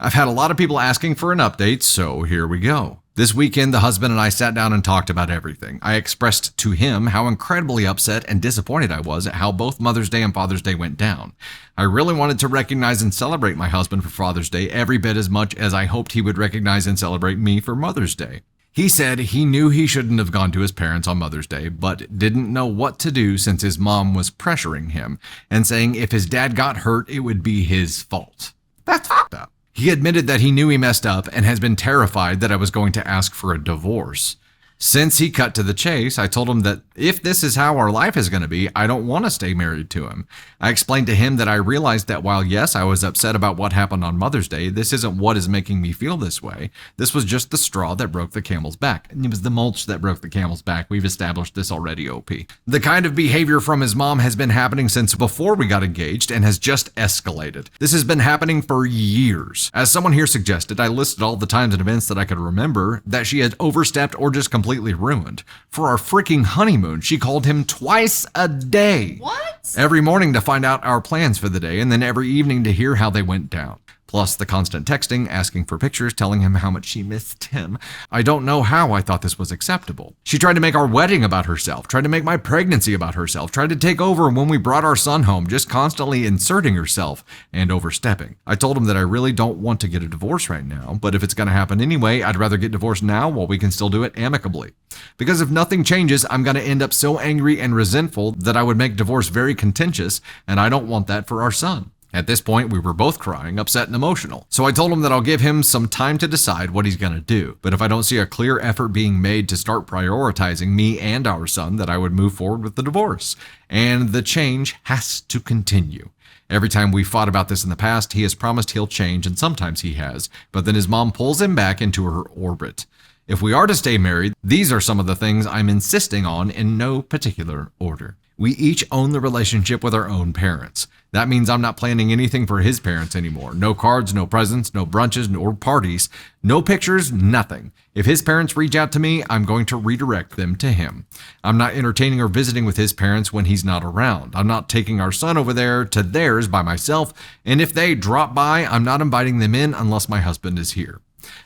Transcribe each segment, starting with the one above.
I've had a lot of people asking for an update, so here we go. This weekend, the husband and I sat down and talked about everything. I expressed to him how incredibly upset and disappointed I was at how both Mother's Day and Father's Day went down. I really wanted to recognize and celebrate my husband for Father's Day every bit as much as I hoped he would recognize and celebrate me for Mother's Day. He said he knew he shouldn't have gone to his parents on Mother's Day, but didn't know what to do since his mom was pressuring him and saying if his dad got hurt, it would be his fault. That's fucked up. He admitted that he knew he messed up and has been terrified that I was going to ask for a divorce. Since he cut to the chase, I told him that if this is how our life is going to be, I don't want to stay married to him. I explained to him that I realized that while yes, I was upset about what happened on Mother's Day, this isn't what is making me feel this way. This was just the straw that broke the camel's back. And it was the mulch that broke the camel's back. We've established this already, OP. The kind of behavior from his mom has been happening since before we got engaged and has just escalated. This has been happening for years. As someone here suggested, I listed all the times and events that I could remember that she had overstepped or just completely ruined. For our freaking honeymoon, she called him twice a day. What? Every morning to find out our plans for the day, and then every evening to hear how they went down. Plus the constant texting, asking for pictures, telling him how much she missed him. I don't know how I thought this was acceptable. She tried to make our wedding about herself, tried to make my pregnancy about herself, tried to take over when we brought our son home, just constantly inserting herself and overstepping. I told him that I really don't want to get a divorce right now, but if it's going to happen anyway, I'd rather get divorced now while we can still do it amicably. Because if nothing changes, I'm going to end up so angry and resentful that I would make divorce very contentious, and I don't want that for our son. At this point, we were both crying, upset and emotional. So I told him that I'll give him some time to decide what he's going to do. But if I don't see a clear effort being made to start prioritizing me and our son, that I would move forward with the divorce. And the change has to continue. Every time we fought about this in the past, he has promised he'll change, and sometimes he has. But then his mom pulls him back into her orbit. If we are to stay married, these are some of the things I'm insisting on in no particular order. We each own the relationship with our own parents. That means I'm not planning anything for his parents anymore. No cards, no presents, no brunches, nor parties, no pictures, nothing. If his parents reach out to me, I'm going to redirect them to him. I'm not entertaining or visiting with his parents when he's not around. I'm not taking our son over there to theirs by myself. And if they drop by, I'm not inviting them in unless my husband is here.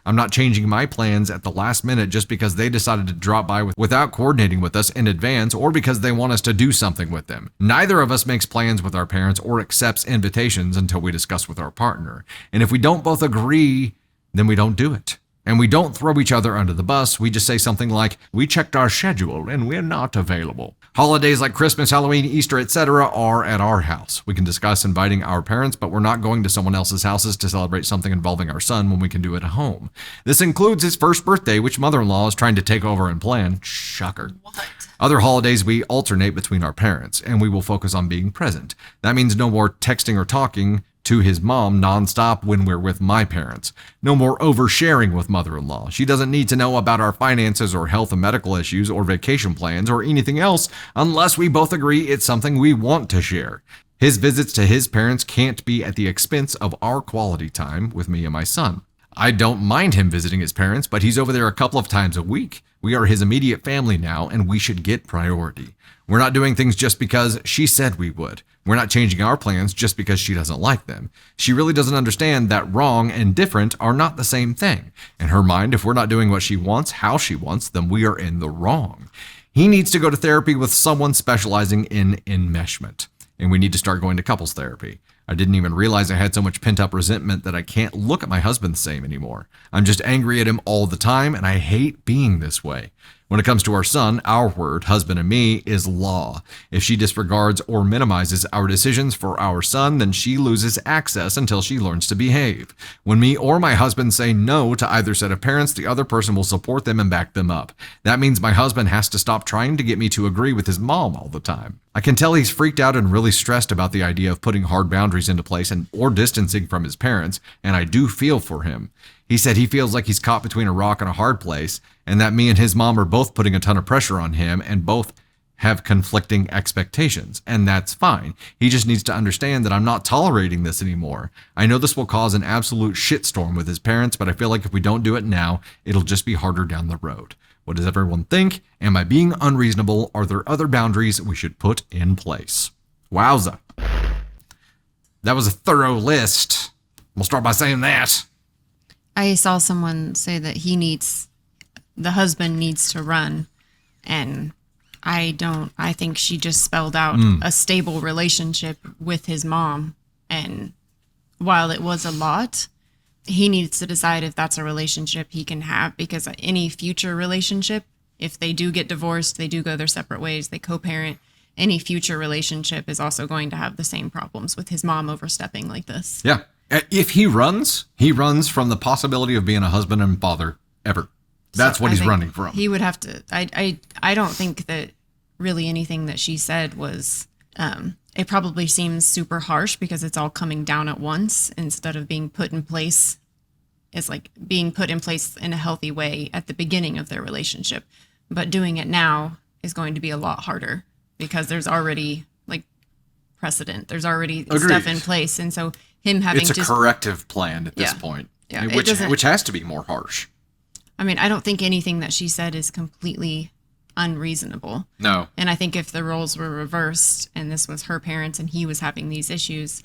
I'm not changing my plans at the last minute just because they decided to drop by without coordinating with us in advance or because they want us to do something with them. Neither of us makes plans with our parents or accepts invitations until we discuss with our partner. And if we don't both agree, then we don't do it. And we don't throw each other under the bus. We just say something like, we checked our schedule and we're not available. Holidays like Christmas, Halloween, Easter, etc. are at our house. We can discuss inviting our parents, but we're not going to someone else's houses to celebrate something involving our son when we can do it at home. This includes his first birthday, which mother-in-law is trying to take over and plan. Shocker. What? Other holidays, we alternate between our parents, and we will focus on being present. That means no more texting or talking to his mom nonstop when we're with my parents. No more oversharing with mother-in-law. She doesn't need to know about our finances or health and medical issues or vacation plans or anything else unless we both agree it's something we want to share. His visits to his parents can't be at the expense of our quality time with me and my son. I don't mind him visiting his parents, but he's over there a couple of times a week. We are his immediate family now, and we should get priority. We're not doing things just because she said we would. We're not changing our plans just because she doesn't like them. She really doesn't understand that wrong and different are not the same thing. In her mind, if we're not doing what she wants, how she wants, then we are in the wrong. He needs to go to therapy with someone specializing in enmeshment. And we need to start going to couples therapy. I didn't even realize I had so much pent-up resentment that I can't look at my husband the same anymore. I'm just angry at him all the time, and I hate being this way. When it comes to our son, our word, husband and me, is law. If she disregards or minimizes our decisions for our son, then she loses access until she learns to behave. When me or my husband say no to either set of parents, the other person will support them and back them up. That means my husband has to stop trying to get me to agree with his mom all the time. I can tell he's freaked out and really stressed about the idea of putting hard boundaries into place or distancing from his parents, and I do feel for him. He said he feels like he's caught between a rock and a hard place, and that me and his mom are both putting a ton of pressure on him and both have conflicting expectations, and that's fine. He just needs to understand that I'm not tolerating this anymore. I know this will cause an absolute shitstorm with his parents, but I feel like if we don't do it now, it'll just be harder down the road. What does everyone think? Am I being unreasonable? Are there other boundaries we should put in place? Wowza. That was a thorough list. We'll start by saying that. I saw someone say that the husband needs to run, and I think she just spelled out a stable relationship with his mom. And while it was a lot, he needs to decide if that's a relationship he can have, because any future relationship, if they do get divorced, they do go their separate ways, they co-parent, any future relationship is also going to have the same problems with his mom overstepping like this. Yeah. If he runs from the possibility of being a husband and father ever. That's what he's running from. He would have to. I don't think that really anything that she said was. It probably seems super harsh because it's all coming down at once instead of being put in place. It's like being put in place in a healthy way at the beginning of their relationship, but doing it now is going to be a lot harder because there's already like precedent. There's already stuff in place, and so him having it's a corrective plan at this point, which has to be more harsh. I mean, I don't think anything that she said is completely unreasonable. No. And I think if the roles were reversed and this was her parents and he was having these issues,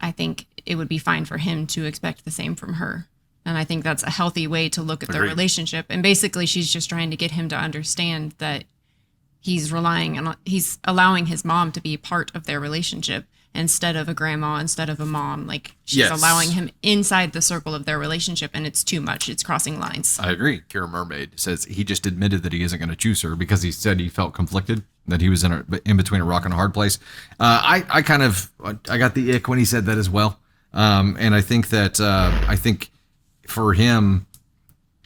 I think it would be fine for him to expect the same from her. And I think that's a healthy way to look at their relationship. And basically, she's just trying to get him to understand that he's allowing his mom to be part of their relationship instead of a grandma, instead of a mom. Like, she's allowing him inside the circle of their relationship, and it's too much. It's crossing lines. I agree. Kira Mermaid says he just admitted that he isn't going to choose her because he said he felt conflicted, that he was in between a rock and a hard place. I got the ick when he said that as well. And I think that, for him,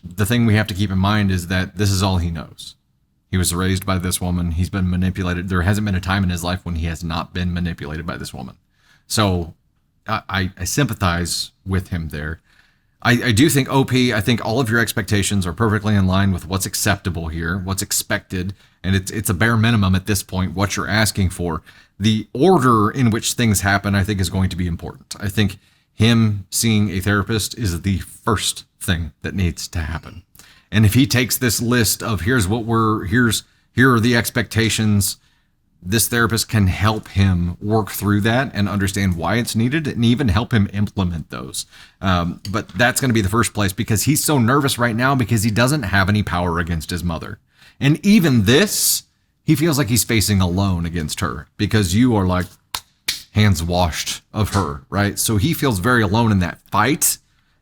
the thing we have to keep in mind is that this is all he knows. He was raised by this woman. He's been manipulated. There hasn't been a time in his life when he has not been manipulated by this woman. So I sympathize with him there. I do think, OP, I think all of your expectations are perfectly in line with what's acceptable here, what's expected, and it's a bare minimum at this point, what you're asking for. The order in which things happen, I think, is going to be important. I think him seeing a therapist is the first thing that needs to happen. And if he takes this list of here are the expectations, this therapist can help him work through that and understand why it's needed and even help him implement those. But that's going to be the first place because he's so nervous right now because he doesn't have any power against his mother. And even this, he feels like he's facing alone against her because you are like hands washed of her, right? So he feels very alone in that fight,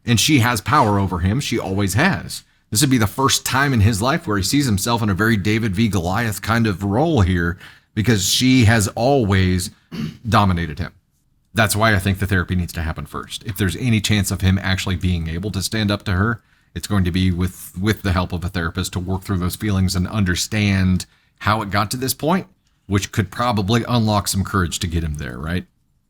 and she has power over him. She always has. This would be the first time in his life where he sees himself in a very David v. Goliath kind of role here because she has always dominated him. That's why I think the therapy needs to happen first. If there's any chance of him actually being able to stand up to her, it's going to be with the help of a therapist to work through those feelings and understand how it got to this point, which could probably unlock some courage to get him there, right?